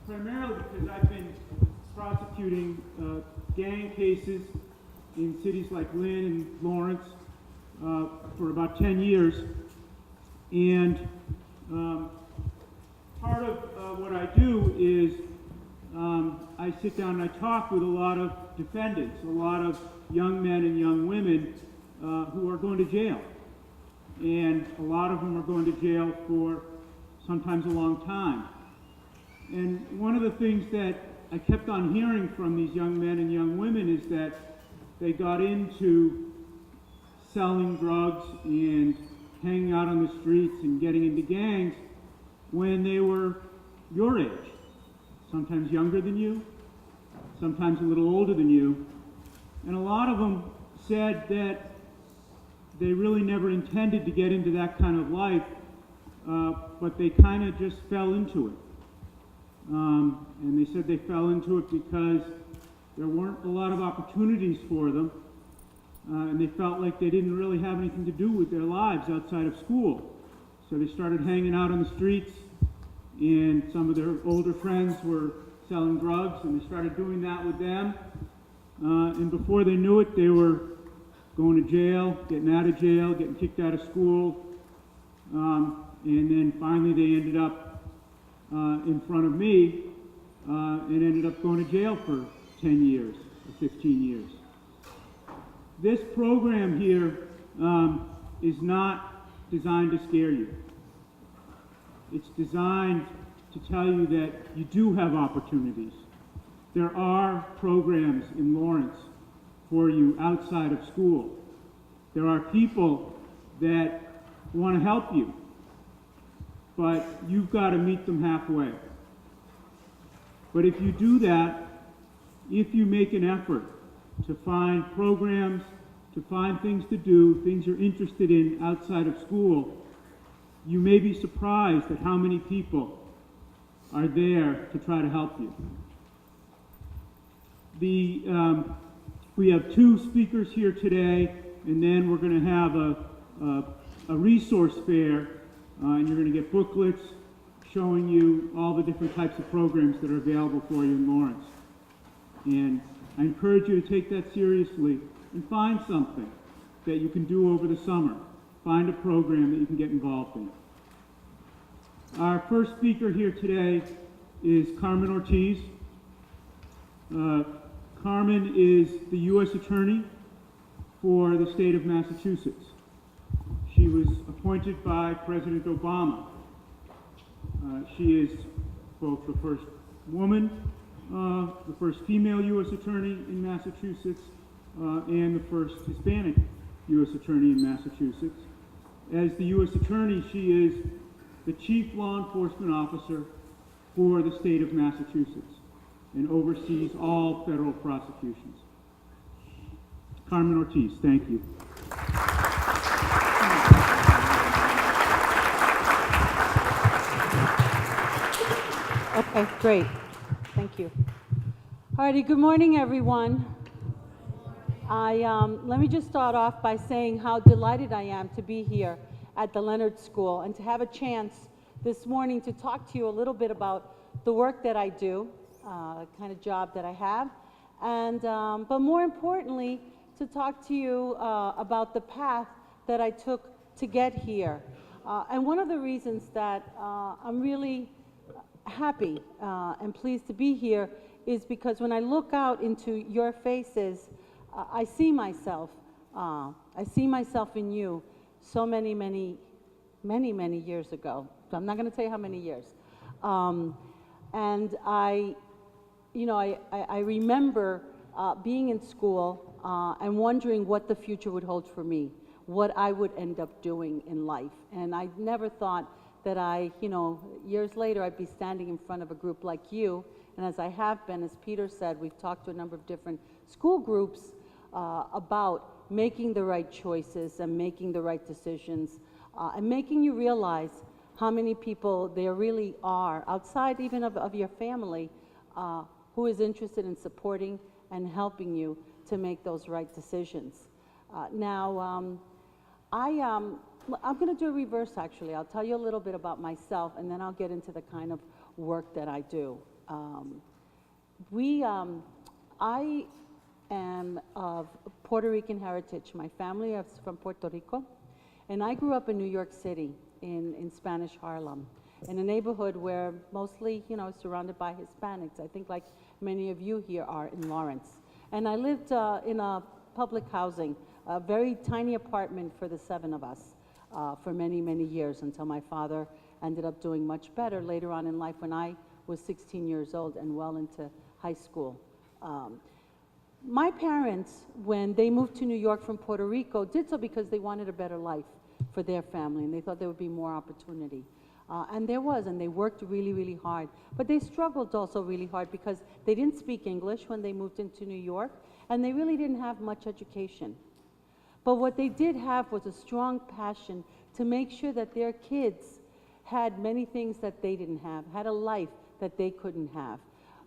primarily because I've been prosecuting gang cases in cities like Lynn and Lawrence for about 10 years. And part of what I do is I sit down and I talk with a lot of defendants, a lot of young men and young women who are going to jail. And a lot of them are going to jail for sometimes a long time. And one of the things that I kept on hearing from these young men and young women is that they got into selling drugs and hanging out on the streets and getting into gangs when they were your age, sometimes younger than you, sometimes a little older than you. And a lot of them said that they really never intended to get into that kind of life, but they kind of just fell into it. And they said they fell into it because there weren't a lot of opportunities for them, and they felt like they didn't really have anything to do with their lives outside of school. So they started hanging out on the streets, and some of their older friends were selling drugs, and they started doing that with them. And before they knew it, they were going to jail, getting out of jail, getting kicked out of school, and then finally they ended up in front of me and ended up going to jail for 10 years or 15 years. This program here is not designed to scare you. It's designed to tell you that you do have opportunities. There are programs in Lawrence for you outside of school. There are people that want to help you, but you've got to meet them halfway. But if you do that, if you make an effort to find programs, to find things to do, things you're interested in outside of school, you may be surprised at how many people are there to try to help you. We have two speakers here today, and then we're going to have a resource fair, and you're going to get booklets showing you all the different types of programs that are available for you in Lawrence. And I encourage you to take that seriously and find something that you can do over the summer. Find a program that you can get involved in. Our first speaker here today is Carmen Ortiz. Carmen is the U.S. Attorney for the state of Massachusetts. She was appointed by President Obama. She is both the first woman, the first female U.S. Attorney in Massachusetts, and the first Hispanic U.S. Attorney in Massachusetts. As the U.S. Attorney, she is the Chief Law Enforcement Officer for the state of Massachusetts and oversees all federal prosecutions. Carmen Ortiz, thank you. Okay, great. Thank you. All righty, good morning, everyone. Let me just start off by saying how delighted I am to be here at the Leonard School and to have a chance this morning to talk to you a little bit about the work that I do, the kind of job that I have, and but more importantly, to talk to you about the path that I took to get here. And one of the reasons that I'm really happy and pleased to be here is because when I look out into your faces, I see myself. I see myself in you so many years ago. So I'm not going to tell you how many years. And I remember being in school and wondering what the future would hold for me, what I would end up doing in life. And I never thought that years later, I'd be standing in front of a group like you. And as I have been, as Peter said, we've talked to a number of different school groups about making the right choices and making the right decisions and making you realize how many people there really are outside even of your family who is interested in supporting and helping you to make those right decisions. Now, I'm going to do a reverse, actually. I'll tell you a little bit about myself, and then I'll get into the kind of work that I do. Um, we, I am of Puerto Rican heritage. My family is from Puerto Rico, and I grew up in New York City in Spanish Harlem, in a neighborhood where mostly, you know, surrounded by Hispanics. I think like many of you here are in Lawrence. And I lived in a public housing, a very tiny apartment for the 7 of us for many, many years until my father ended up doing much better later on in life when I was 16 years old and well into high school. My parents, when they moved to New York from Puerto Rico, did so because they wanted a better life for their family, and they thought there would be more opportunity. And there was, and they worked really, really hard. But they struggled also really hard because they didn't speak English when they moved into New York, and they really didn't have much education. But what they did have was a strong passion to make sure that their kids had many things that they didn't have, had a life that they couldn't have,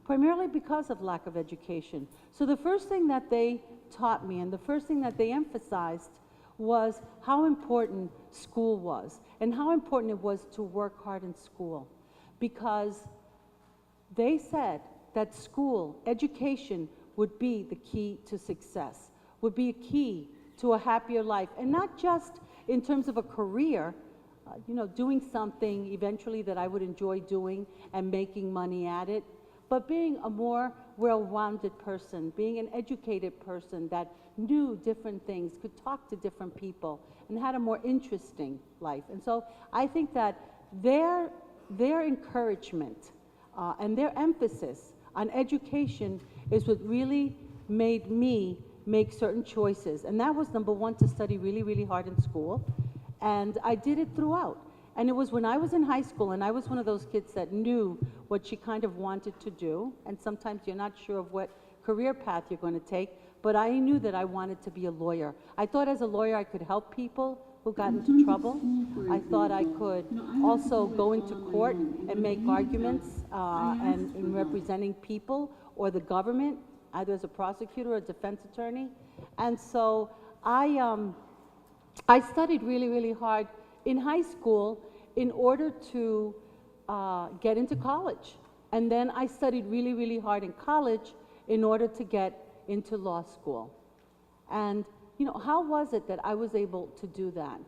primarily because of lack of education. So the first thing that they taught me and the first thing that they emphasized was how important school was and how important it was to work hard in school, because they said that school, education, would be the key to success, would be a key to a happier life, and not just in terms of a career, you know, doing something eventually that I would enjoy doing and making money at it, but being a more well-rounded person, being an educated person that knew different things, could talk to different people, and had a more interesting life. And so I think that their encouragement and their emphasis on education is what really made me make certain choices. And that was, number one, to study really, really hard in school. And I did it throughout. And it was when I was in high school, and I was one of those kids that knew what she kind of wanted to do, and sometimes you're not sure of what career path you're going to take, but I knew that I wanted to be a lawyer. I thought as a lawyer I could help people who got into trouble. I thought I could also go into court and make arguments and in representing people or the government, either as a prosecutor or a defense attorney. And so I studied really, really hard in high school in order to get into college. And then I studied really, really hard in college in order to get into law school. And, you know, how was it that I was able to do that?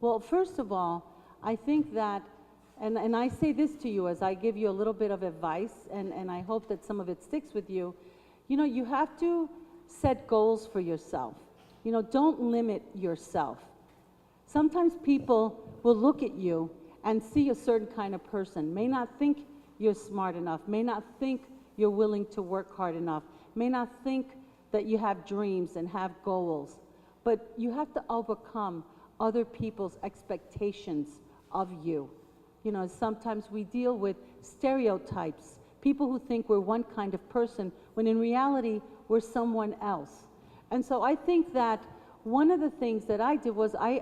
Well, first of all, I think that, and I say this to you as I give you a little bit of advice, and I hope that some of it sticks with you, you know, you have to set goals for yourself. You know, don't limit yourself. Sometimes people will look at you and see a certain kind of person, may not think you're smart enough, may not think you're willing to work hard enough, may not think that you have dreams and have goals, but you have to overcome other people's expectations of you. You know, sometimes we deal with stereotypes, people who think we're one kind of person, when in reality, we're someone else. And so I think that one of the things that I did was I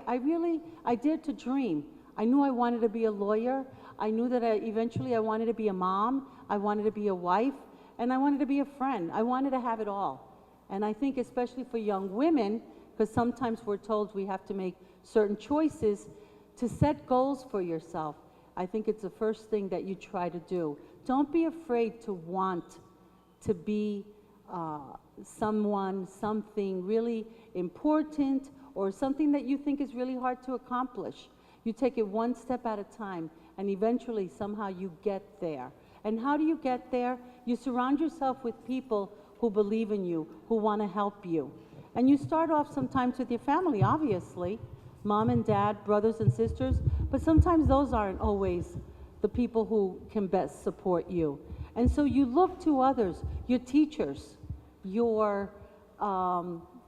dared to dream. I knew I wanted to be a lawyer. I knew that eventually I wanted to be a mom, I wanted to be a wife, and I wanted to be a friend. I wanted to have it all. And I think especially for young women, because sometimes we're told we have to make certain choices, to set goals for yourself. I think it's the first thing that you try to do. Don't be afraid to want to be someone, something really important, or something that you think is really hard to accomplish. You take it one step at a time, and eventually somehow you get there. And how do you get there? You surround yourself with people who believe in you, who want to help you. And you start off sometimes with your family, obviously, mom and dad, brothers and sisters, but sometimes those aren't always the people who can best support you. And so you look to others, your teachers, your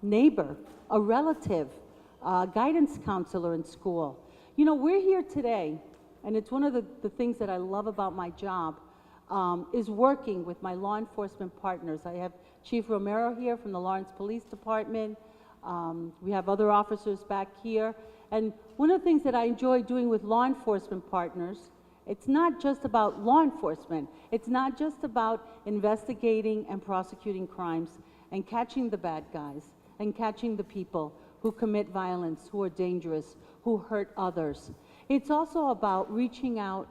neighbor, a relative, a guidance counselor in school. You know, we're here today, and it's one of the things that I love about my job, is working with my law enforcement partners. I have Chief Romero here from the Lawrence Police Department. We have other officers back here. And one of the things that I enjoy doing with law enforcement partners, it's not just about law enforcement. It's not just about investigating and prosecuting crimes and catching the bad guys and catching the people who commit violence, who are dangerous, who hurt others. It's also about reaching out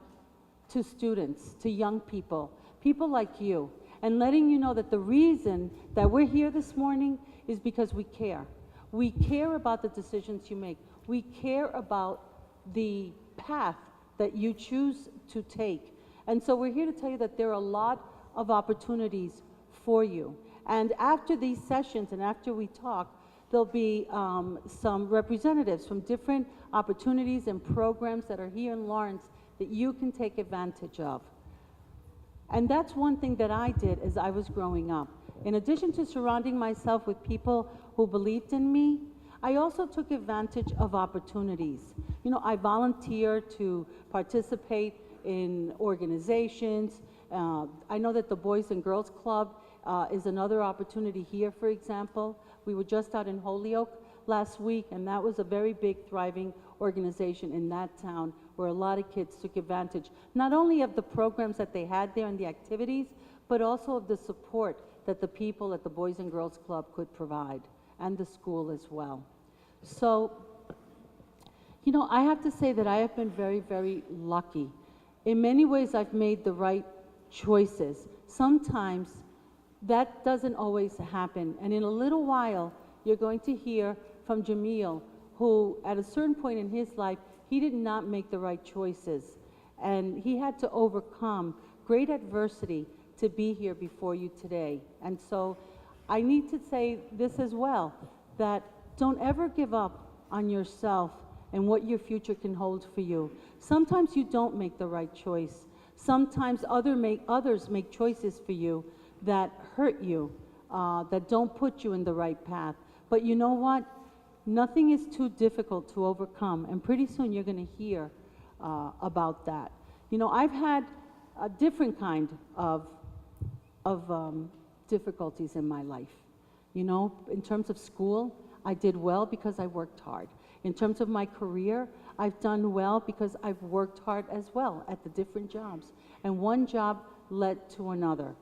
to students, to young people, people like you, and letting you know that the reason that we're here this morning is because we care. We care about the decisions you make. We care about the path that you choose to take. And so we're here to tell you that there are a lot of opportunities for you. And after these sessions and after we talk, there'll be some representatives from different opportunities and programs that are here in Lawrence that you can take advantage of. And that's one thing that I did as I was growing up. In addition to surrounding myself with people who believed in me, I also took advantage of opportunities. You know, I volunteered to participate in organizations. I know that the Boys and Girls Club is another opportunity here, for example. We were just out in Holyoke last week, and that was a very big, thriving organization in that town where a lot of kids took advantage, not only of the programs that they had there and the activities, but also of the support that the people at the Boys and Girls Club could provide, and the school as well. So, you know, I have to say that I have been very, very lucky. In many ways, I've made the right choices. Sometimes that doesn't always happen. And in a little while, you're going to hear from Jamil, who at a certain point in his life, he did not make the right choices. And he had to overcome great adversity to be here before you today. And so I need to say this as well, that don't ever give up on yourself and what your future can hold for you. Sometimes you don't make the right choice. Sometimes others make choices for you that hurt you, that don't put you in the right path. But you know what? Nothing is too difficult to overcome, and pretty soon you're going to hear about that. You know, I've had a different kind of difficulties in my life. You know, in terms of school, I did well because I worked hard. In terms of my career, I've done well because I've worked hard as well at the different jobs. And one job led to another.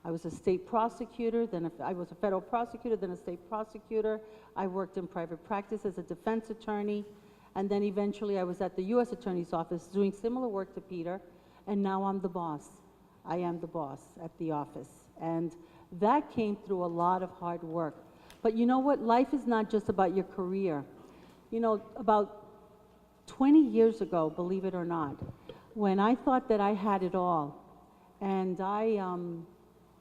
I was a state prosecutor, then I was a federal prosecutor, then a state prosecutor. I worked in private practice as a defense attorney, and then eventually I was at the U.S. Attorney's Office doing similar work to Peter, and now I'm the boss. I am the boss at the office. And that came through a lot of hard work. But you know what? Life is not just about your career. You know, about 20 years ago, believe it or not, when I thought that I had it all, and I'm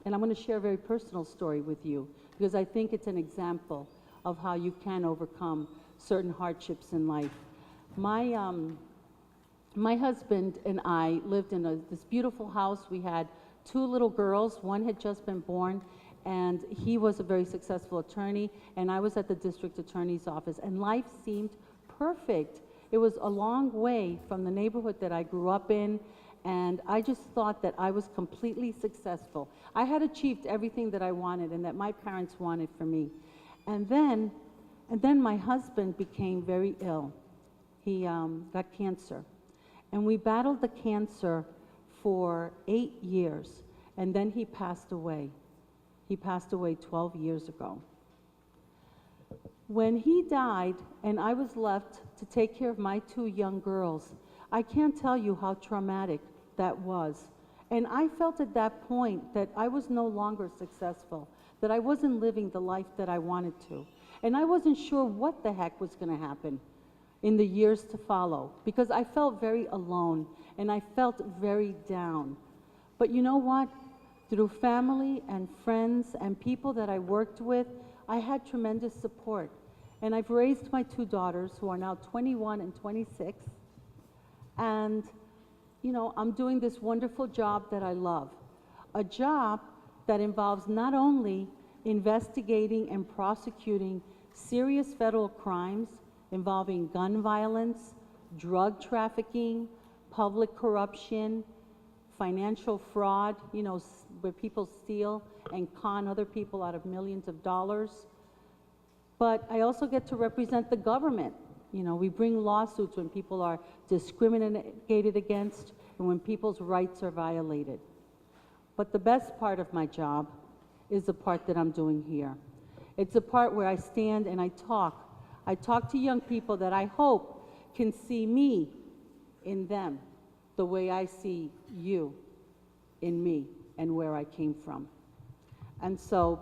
going to share a very personal story with you because I think it's an example of how you can overcome certain hardships in life. My husband and I lived in this beautiful house. We had 2 little girls. One had just been born, and he was a very successful attorney, and I was at the district attorney's office, and life seemed perfect. It was a long way from the neighborhood that I grew up in, and I just thought that I was completely successful. I had achieved everything that I wanted and that my parents wanted for me. And then my husband became very ill. He got cancer. And we battled the cancer for 8 years, and then he passed away. He passed away 12 years ago. When he died and I was left to take care of my 2 young girls, I can't tell you how traumatic that was. And I felt at that point that I was no longer successful, that I wasn't living the life that I wanted to. And I wasn't sure what the heck was going to happen in the years to follow, because I felt very alone and I felt very down. But you know what? Through family and friends and people that I worked with, I had tremendous support. And I've raised my 2 daughters, who are now 21 and 26. And, you know, I'm doing this wonderful job that I love. A job that involves not only investigating and prosecuting serious federal crimes involving gun violence, drug trafficking, public corruption, financial fraud, you know, where people steal and con other people out of millions of dollars. But I also get to represent the government. You know, we bring lawsuits when people are discriminated against and when people's rights are violated. But the best part of my job is the part that I'm doing here. It's the part where I stand and I talk. I talk to young people that I hope can see me in them the way I see you. in me and where I came from. And so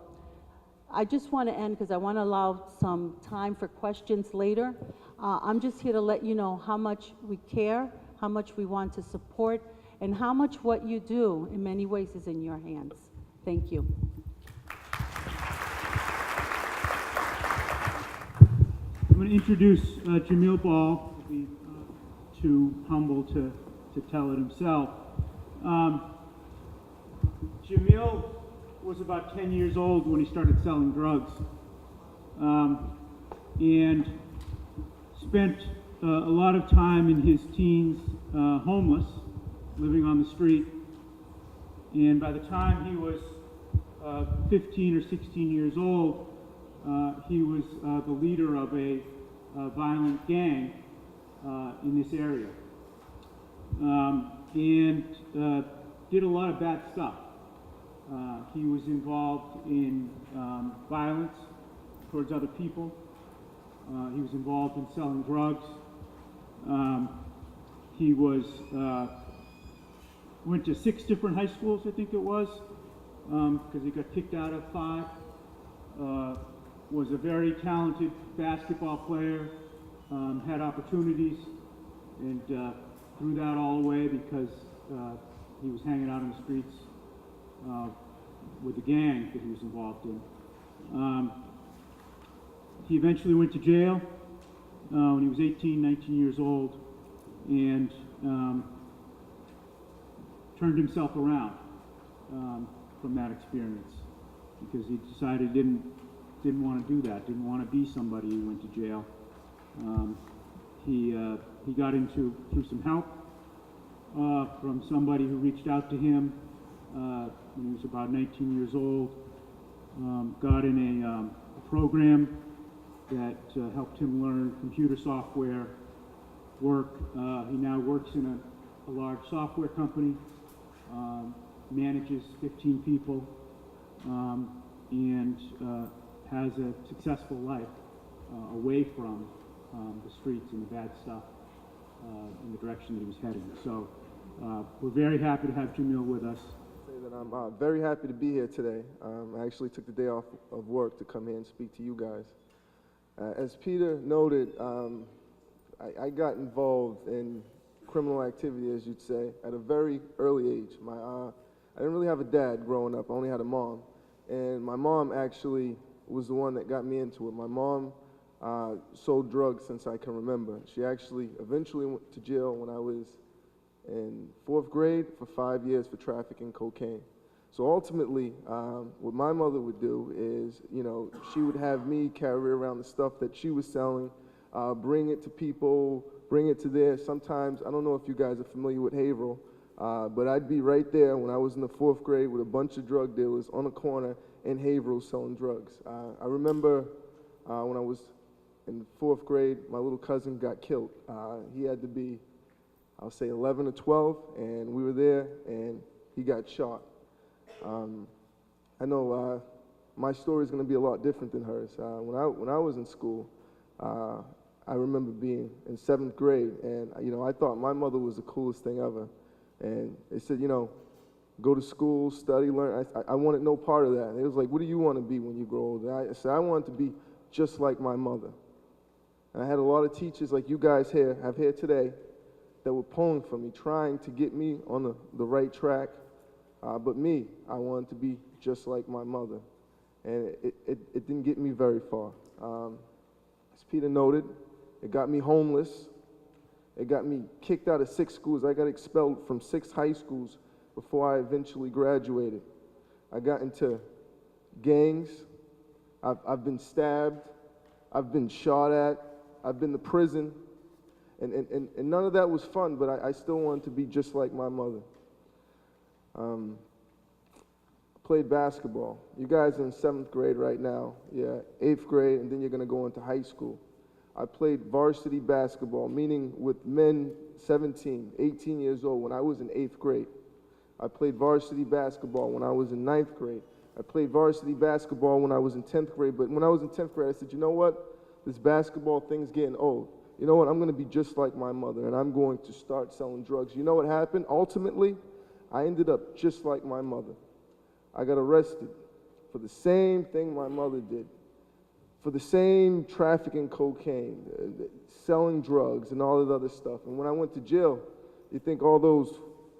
I just want to end because I want to allow some time for questions later. I'm just here to let you know how much we care, how much we want to support, and how much what you do in many ways is in your hands. Thank you. I'm going to introduce Jamil Ball. He'll be too humble to tell it himself. Jamil was about 10 years old when he started selling drugs, and spent a lot of time in his teens homeless, living on the street. And by the time he was 15 or 16 years old, he was the leader of a violent gang in this area, and did a lot of bad stuff. He was involved in violence towards other people. He was involved in selling drugs. He was went to 6 different high schools, I think it was, because he got kicked out of 5. Was a very talented basketball player, had opportunities, and threw that all away because he was hanging out in the streets with the gang that he was involved in. He eventually went to jail when he was 18, 19 years old, and turned himself around from that experience because he decided he didn't want to do that, didn't want to be somebody who went to jail. He got through some help from somebody who reached out to him when he was about 19 years old. Got in a program that helped him learn computer software work. He now works in a large software company, manages 15 people, and has a successful life away from the streets and the bad stuff in the direction that he was heading. So we're very happy to have Jamil with us. That I'm very happy to be here today. I actually took the day off of work to come here and speak to you guys. As Peter noted, I got involved in criminal activity, as you'd say, at a very early age. I didn't really have a dad growing up. I only had a mom. And my mom actually was the one that got me into it. My mom sold drugs since I can remember. She actually eventually went to jail when I was in 4th grade for 5 years for trafficking cocaine. So ultimately, what my mother would do is, she would have me carry around the stuff that she was selling, bring it to people, bring it to there. Sometimes, I don't know if you guys are familiar with Haverhill, but I'd be right there when I was in the 4th grade with a bunch of drug dealers on a corner in Haverhill selling drugs. I remember when I was in 4th grade, my little cousin got killed. He had to be, I'll say 11 or 12, and we were there, and he got shot. I know my story is going to be a lot different than hers. When I was in school, I remember being in 7th grade, and I thought my mother was the coolest thing ever. And they said, go to school, study, learn. I wanted no part of that. It was like, what do you want to be when you grow older? I said, I wanted to be just like my mother. And I had a lot of teachers like you guys have here today that were pulling for me, trying to get me on the right track. But me, I wanted to be just like my mother. And it didn't get me very far. As Peter noted, it got me homeless. It got me kicked out of 6 schools. I got expelled from 6 high schools before I eventually graduated. I got into gangs. I've been stabbed. I've been shot at. I've been to prison. And none of that was fun, but I still wanted to be just like my mother. Played basketball. You guys are in 7th grade right now. Yeah, 8th grade, and then you're going to go into high school. I played varsity basketball, meaning with men 17, 18 years old when I was in 8th grade. I played varsity basketball when I was in 9th grade. I played varsity basketball when I was in 10th grade, but when I was in 10th grade, I said, you know what? This basketball thing's getting old. You know what? I'm going to be just like my mother, and I'm going to start selling drugs. You know what happened? Ultimately, I ended up just like my mother. I got arrested for the same thing my mother did, for the same trafficking cocaine, selling drugs, and all that other stuff. And when I went to jail, you think all those,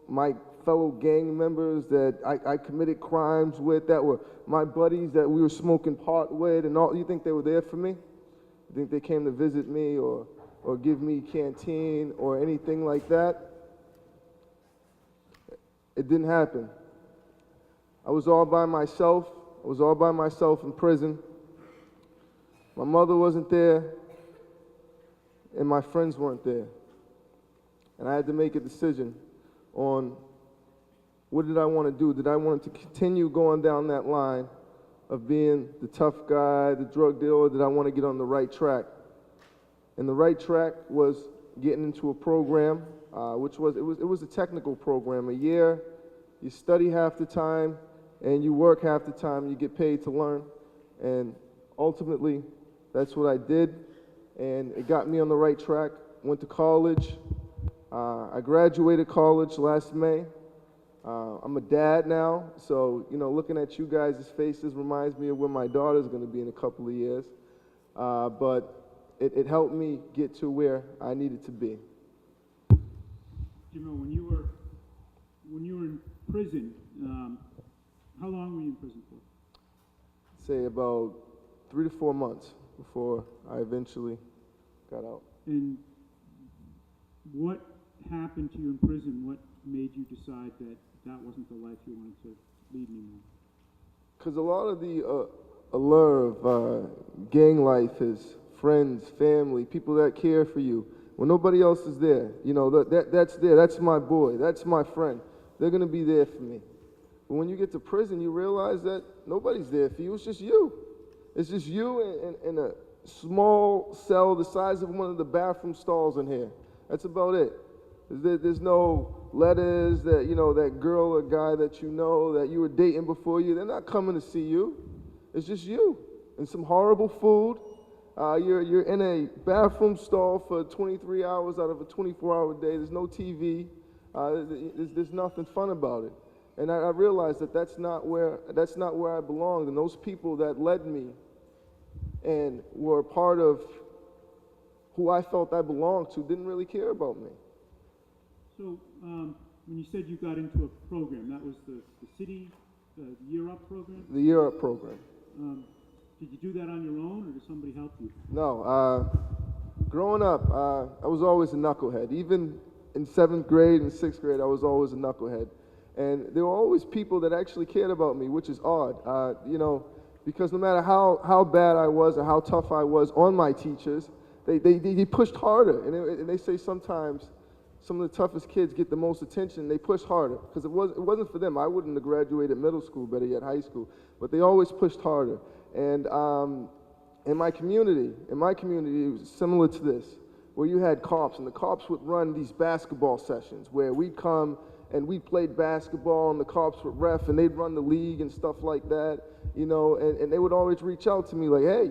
my fellow gang members that I committed crimes with, that were my buddies that we were smoking pot with, and all, you think they were there for me? You think they came to visit me or give me canteen or anything like that? It didn't happen. I was all by myself. I was all by myself in prison. My mother wasn't there, and my friends weren't there. And I had to make a decision on what did I want to do. Did I want to continue going down that line of being the tough guy, the drug dealer, or did I want to get on the right track? And the right track was getting into a program, which was a technical program. A year, you study half the time, and you work half the time, and you get paid to learn. And ultimately, that's what I did, and it got me on the right track. Went to college. I graduated college last May. I'm a dad now, so looking at you guys' faces reminds me of where my daughter's going to be in a couple of years. But it helped me get to where I needed to be. Jimmo, when you were in prison, how long were you in prison for? Say about 3 to 4 months before I eventually got out. And what happened to you in prison? What made you decide that that wasn't the life you wanted to lead anymore? Because a lot of the allure of gang life is friends, family, people that care for you. When nobody else is there, that's there. That's my boy. That's my friend. They're going to be there for me. But when you get to prison, you realize that nobody's there for you. It's just you. It's just you in a small cell the size of one of the bathroom stalls in here. That's about it. There's no letters that, that girl or guy that that you were dating before you. They're not coming to see you. It's just you and some horrible food. You're in a bathroom stall for 23 hours out of a 24-hour day. There's no TV. There's nothing fun about it. And I realized that that's not where I belonged. And those people that led me and were part of who I felt I belonged to didn't really care about me. So when you said you got into a program, that was the city Year Up program? The Year Up program. Did you do that on your own, or did somebody help you? No. Growing up, I was always a knucklehead. Even in 7th grade and 6th grade, I was always a knucklehead. And there were always people that actually cared about me, which is odd, because no matter how bad I was or how tough I was on my teachers, they pushed harder. And they say sometimes some of the toughest kids get the most attention. They push harder because it wasn't for them. I wouldn't have graduated middle school, better yet high school. But they always pushed harder. And in my community, it was similar to this, where you had cops, and the cops would run these basketball sessions where we'd come and we played basketball, and the cops would ref, and they'd run the league and stuff like that, and they would always reach out to me like, hey,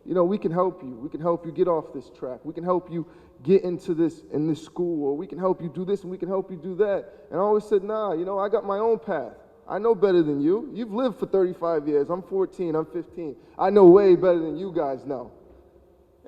we can help you. We can help you get off this track. We can help you get into this school, or we can help you do this, and we can help you do that. And I always said, nah, I got my own path. I know better than you. You've lived for 35 years. I'm 14. I'm 15. I know way better than you guys know.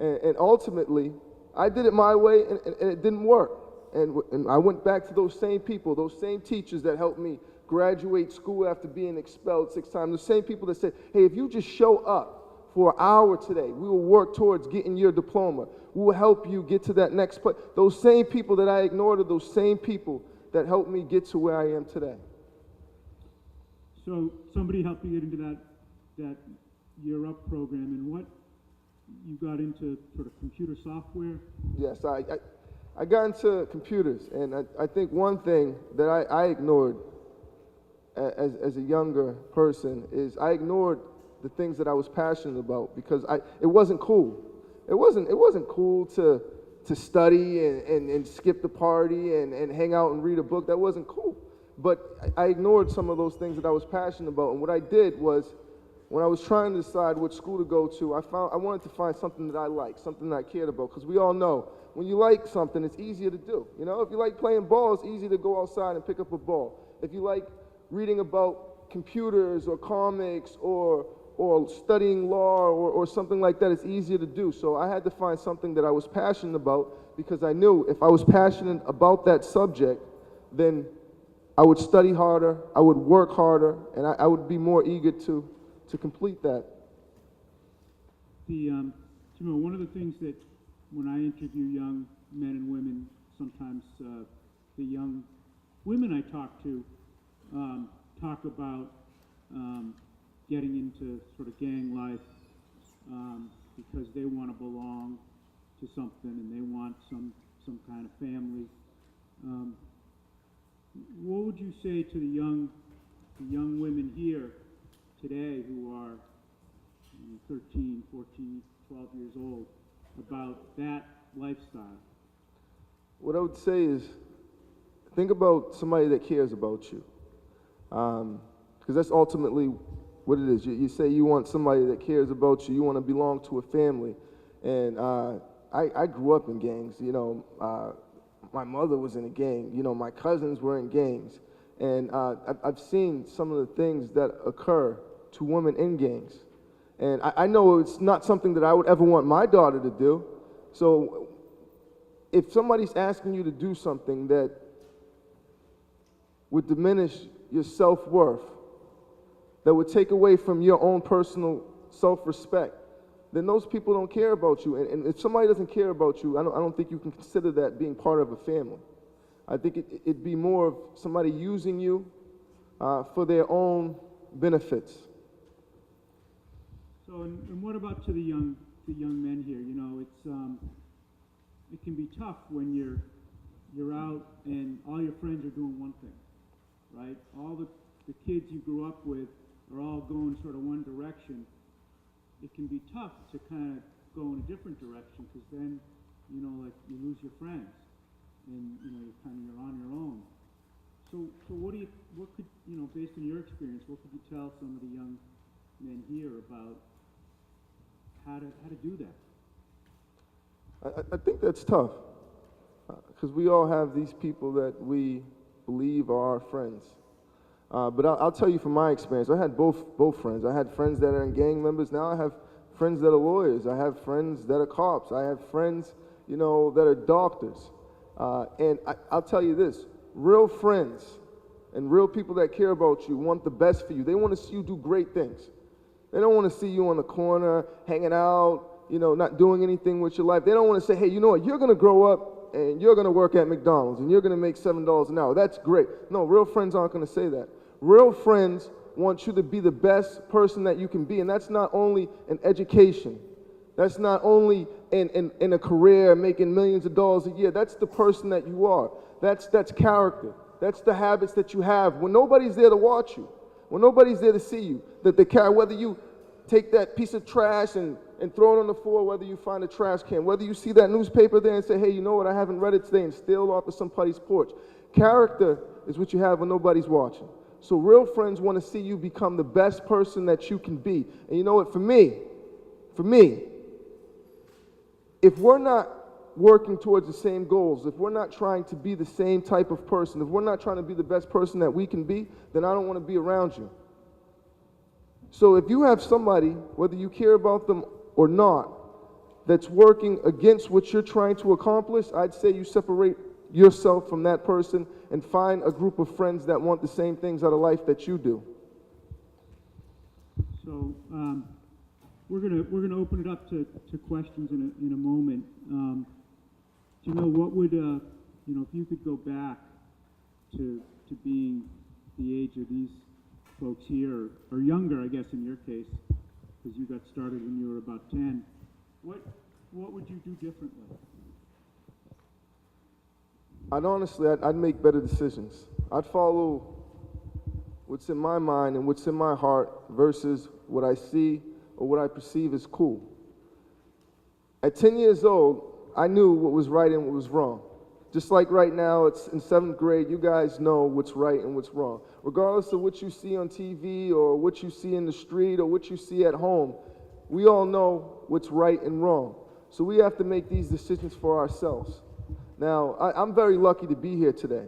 And ultimately, I did it my way, and it didn't work. And I went back to those same people, those same teachers that helped me graduate school after being expelled 6 times, the same people that said, hey, if you just show up for an hour today, we will work towards getting your diploma. We will help you get to that next place. Those same people that I ignored are those same people that helped me get to where I am today. So somebody helped you get into that Year Up program, and what you got into sort of computer software? Yes, I got into computers, and I think one thing that I ignored as a younger person is I ignored the things that I was passionate about because it wasn't cool. It wasn't cool to study and skip the party and hang out and read a book. That wasn't cool. But I ignored some of those things that I was passionate about, and what I did was, when I was trying to decide what school to go to, I wanted to find something that I liked, something that I cared about, because we all know when you like something, it's easier to do. If you like playing ball, it's easy to go outside and pick up a ball. If you like reading about computers or comics or studying law or something like that, it's easier to do. So I had to find something that I was passionate about, because I knew if I was passionate about that subject, then I would study harder, I would work harder, and I would be more eager to complete that. Jimmy, one of the things that when I interview young men and women, sometimes the young women I talk to talk about getting into sort of gang life because they want to belong to something and they want some kind of family. What would you say to the young women here today who are 13, 14, 12 years old about that lifestyle? What I would say is, think about somebody that cares about you, because that's ultimately what it is. You say you want somebody that cares about you. You want to belong to a family, and I grew up in gangs. You know, my mother was in a gang. You know, my cousins were in gangs, and I've seen some of the things that occur to women in gangs, and I know it's not something that I would ever want my daughter to do. So if somebody's asking you to do something that would diminish your self-worth, that would take away from your own personal self-respect, then those people don't care about you. And if somebody doesn't care about you, I don't think you can consider that being part of a family. I think it'd be more of somebody using you for their own benefits. So, and what about to the young men here? You know, it can be tough when you're out and all your friends are doing one thing, right? All the kids you grew up with are all going sort of one direction. It can be tough to kind of go in a different direction, because then, you know, like you lose your friends, and you know you're on your own. So what could, you know, based on your experience, what could you tell some of the young men here about how to do that? I think that's tough, because we all have these people that we believe are our friends. But I'll tell you from my experience, I had both friends. I had friends that are in gang members. Now I have friends that are lawyers. I have friends that are cops. I have friends, you know, that are doctors. And I'll tell you this, real friends and real people that care about you want the best for you. They want to see you do great things. They don't want to see you on the corner, hanging out, you know, not doing anything with your life. They don't want to say, hey, you know what, you're going to grow up and you're going to work at McDonald's and you're going to make $7 an hour. That's great. No, real friends aren't going to say that. Real friends want you to be the best person that you can be, and that's not only in education. That's not only in a career making millions of dollars a year. That's the person that you are. That's character. That's the habits that you have when nobody's there to watch you, when nobody's there to see you. That they care, whether you take that piece of trash and throw it on the floor, whether you find a trash can, whether you see that newspaper there and say, hey, you know what, I haven't read it today, and steal off of somebody's porch. Character is what you have when nobody's watching. So real friends want to see you become the best person that you can be. And you know what, for me, if we're not working towards the same goals, if we're not trying to be the same type of person, if we're not trying to be the best person that we can be, then I don't want to be around you. So if you have somebody, whether you care about them or not, that's working against what you're trying to accomplish, I'd say you separate yourself from that person and find a group of friends that want the same things out of life that you do. So we're gonna open it up to questions in a moment. Do you know what would you know, if you could go back to being the age of these folks here, or younger, I guess in your case, because you got started when you were about 10, what would you do differently? I'd make better decisions. I'd follow what's in my mind and what's in my heart versus what I see or what I perceive as cool. At 10 years old, I knew what was right and what was wrong. Just like right now, it's in 7th grade, you guys know what's right and what's wrong. Regardless of what you see on TV or what you see in the street or what you see at home, we all know what's right and wrong. So we have to make these decisions for ourselves. Now, I'm very lucky to be here today.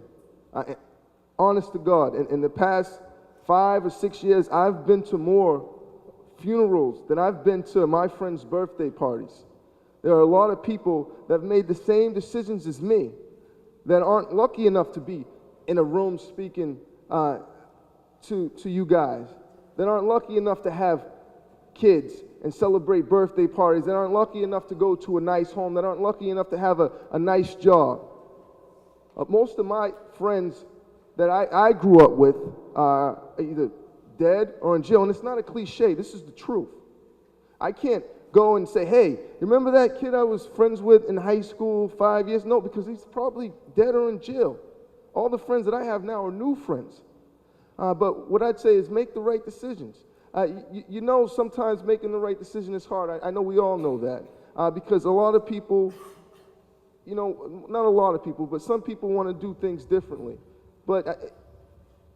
honest to God, in the past 5 or 6 years, I've been to more funerals than I've been to my friends' birthday parties. There are a lot of people that have made the same decisions as me that aren't lucky enough to be in a room speaking to you guys, that aren't lucky enough to have kids and celebrate birthday parties, that aren't lucky enough to go to a nice home, that aren't lucky enough to have a nice job. Most of my friends that I grew up with are either dead or in jail, and it's not a cliche, this is the truth. I can't go and say, hey, remember that kid I was friends with in high school 5 years? No, because he's probably dead or in jail. All the friends that I have now are new friends. But what I'd say is make the right decisions. You know, sometimes making the right decision is hard. I know we all know that. Because a lot of people, you know, not a lot of people, but some people want to do things differently. But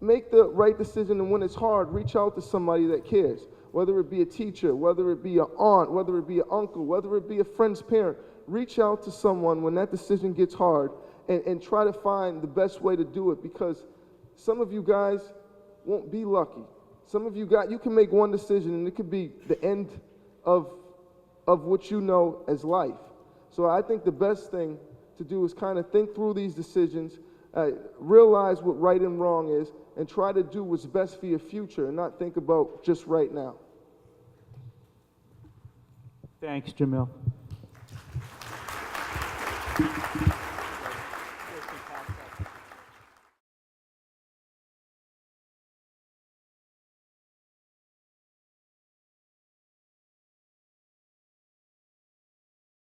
make the right decision, and when it's hard, reach out to somebody that cares. Whether it be a teacher, whether it be an aunt, whether it be an uncle, whether it be a friend's parent, reach out to someone when that decision gets hard and try to find the best way to do it, because some of you guys won't be lucky. Some of you you can make one decision and it could be the end of what you know as life. So I think the best thing to do is kind of think through these decisions, realize what right and wrong is, and try to do what's best for your future and not think about just right now. Thanks, Jamil.